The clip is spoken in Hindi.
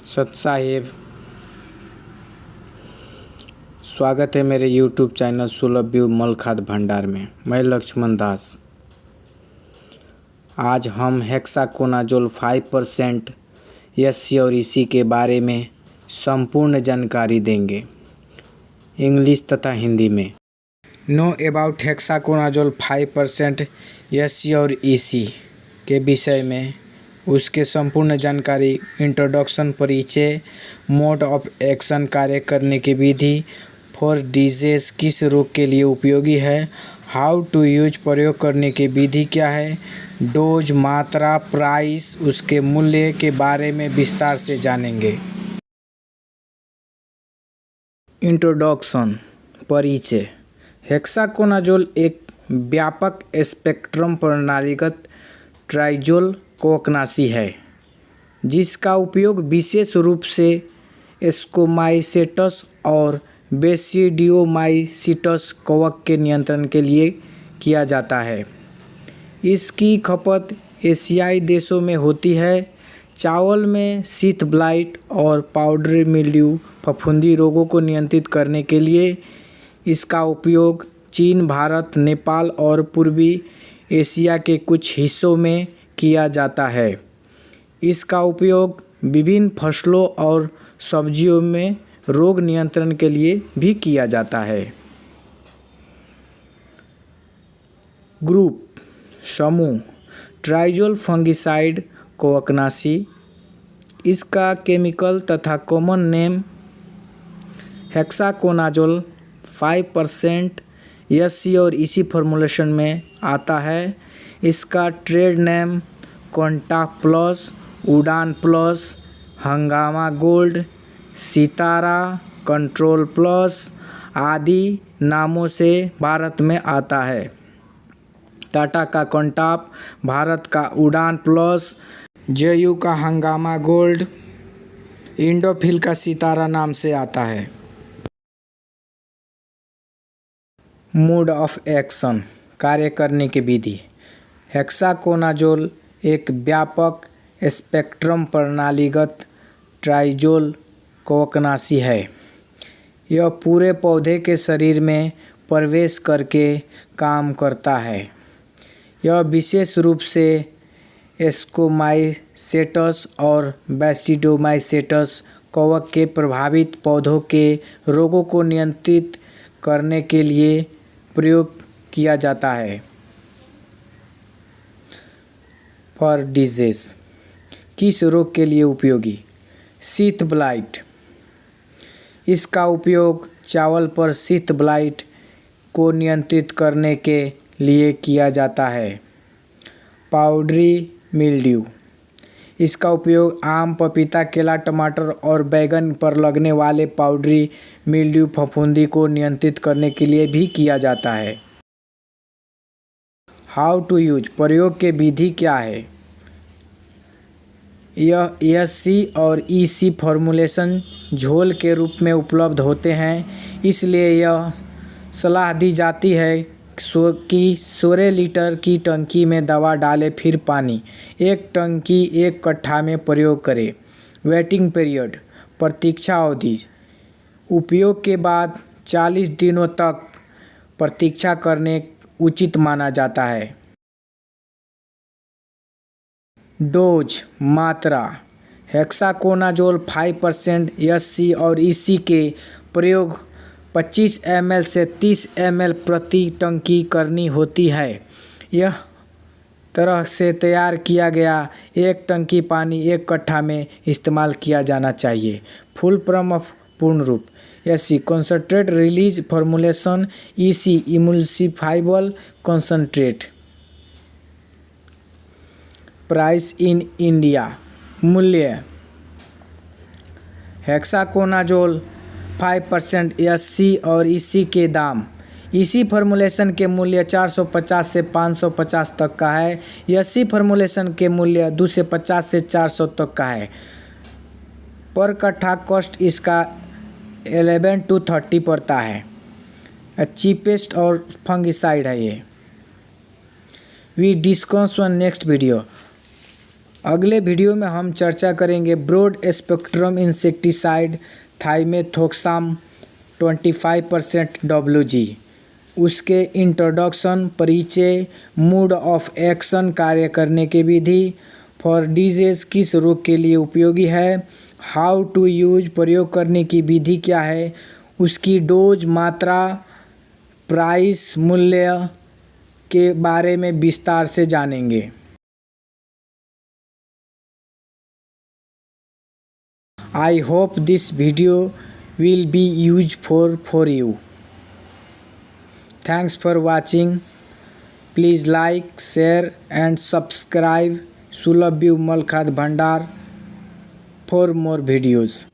सत साहेब, स्वागत है मेरे YouTube चैनल सुलभ मल खाद भंडार में। मैं लक्ष्मण दास। आज हम हेक्साकोनाजोल 5% एससी और ईसी के बारे में संपूर्ण जानकारी देंगे, इंग्लिश तथा हिंदी में। नो अबाउट हेक्साकोनाजोल 5% एससी और ईसी के विषय में, उसके संपूर्ण जानकारी, इंट्रोडक्शन, परिचय, मोड ऑफ एक्शन, कार्य करने की विधि, फॉर डिजीज, किस रोग के लिए उपयोगी है, हाउ टू यूज, प्रयोग करने की विधि क्या है, डोज, मात्रा, प्राइस, उसके मूल्य के बारे में विस्तार से जानेंगे। इंट्रोडक्शन, परिचय। हेक्साकोनाजोल एक व्यापक स्पेक्ट्रम प्रणालीगत ट्राइजोल कवकनाशी है जिसका उपयोग विशेष रूप से स्कोमाइसेटस और बेसिडियोमाइसिटस कवक के नियंत्रण के लिए किया जाता है। इसकी खपत एशियाई देशों में होती है। चावल में शीथ ब्लाइट और पाउडरी मिल्ड्यू फफूंदी रोगों को नियंत्रित करने के लिए इसका उपयोग चीन, भारत, नेपाल और पूर्वी एशिया के कुछ हिस्सों में किया जाता है। इसका उपयोग विभिन्न फसलों और सब्जियों में रोग नियंत्रण के लिए भी किया जाता है। ग्रुप, समूह, ट्राइजोल फंगिसाइड कवकनाशी। इसका केमिकल तथा कॉमन नेम हेक्साकोनाजोल 5% एससी और ईसी फॉर्मूलेशन में आता है। इसका ट्रेड नेम क्वांटा प्लस, उड़ान प्लस, हंगामा गोल्ड, सितारा, कंट्रोल प्लस आदि नामों से भारत में आता है। टाटा का क्वांटाप, भारत का उड़ान प्लस, जेयू का हंगामा गोल्ड, इंडोफिल का सितारा नाम से आता है। मोड ऑफ एक्शन, कार्य करने की विधि। हेक्साकोनाजोल एक व्यापक स्पेक्ट्रम प्रणालीगत ट्राइजोल कवकनाशी है। यह पूरे पौधे के शरीर में प्रवेश करके काम करता है। यह विशेष रूप से स्कोमाइसेटस और बेसिडोमाइसेटस कवक के प्रभावित पौधों के रोगों को नियंत्रित करने के लिए प्रयोग किया जाता है। फॉर डिजीज, किस रोग के लिए उपयोगी? Sheath blight. इसका उपयोग चावल पर शीथ ब्लाइट को नियंत्रित करने के लिए किया जाता है। Powdery mildew. इसका उपयोग आम, पपीता, केला, टमाटर और बैंगन पर लगने वाले पाउडरी मिल्ड्यू फफूंदी को नियंत्रित करने के लिए भी किया जाता है। हाउ टू यूज, प्रयोग के विधि क्या है? यह एससी और ईसी फॉर्मूलेशन झोल के रूप में उपलब्ध होते हैं, इसलिए यह सलाह दी जाती है कि 16 लीटर की टंकी में दवा डालें, फिर पानी। एक टंकी 1 कट्ठा में प्रयोग करें। वेटिंग पीरियड, प्रतीक्षा अवधि। उपयोग के बाद 40 दिनों तक प्रतीक्षा करने उचित माना जाता है। डोज, मात्रा। हेक्साकोनाजोल 5% एससी और ईसी के प्रयोग 25 ml से 30 ml प्रति टंकी करनी होती है। यह तरह से तैयार किया गया 1 टंकी पानी 1 कट्ठा में इस्तेमाल किया जाना चाहिए। फुल फॉर्म ऑफ पूर्ण रूप। SC concentrate release formulation, EC emulsifiable concentrate. Price in India. मूल्य। हेक्साकोनाजोल 5% एससी और ईसी के दाम। ईसी फॉर्मूलेशन के मूल्य 450 से 550 तक का है। एससी फॉर्मूलेशन के मूल्य 250 से 400 तक का है। पर कट्ठा कॉस्ट इसका 11 to 30 पड़ता है। चीपेस्ट और फंगिसाइड है ये। We discuss on next video. अगले वीडियो में हम चर्चा करेंगे broad spectrum insecticide thiamethoxam 25% WG, उसके इंट्रोडक्शन, परिचय, मोड ऑफ एक्शन, कार्य करने की विधि, फॉर डिजीज किस रोग के लिए उपयोगी है, हाउ टू यूज प्रयोग करने की विधि क्या है, उसकी डोज, मात्रा, प्राइस, मूल्य के बारे में विस्तार से जानेंगे। I hope this video will be useful for you. Thanks for watching. Please like, share and subscribe Sulabh Malkhad Bhandar for more videos.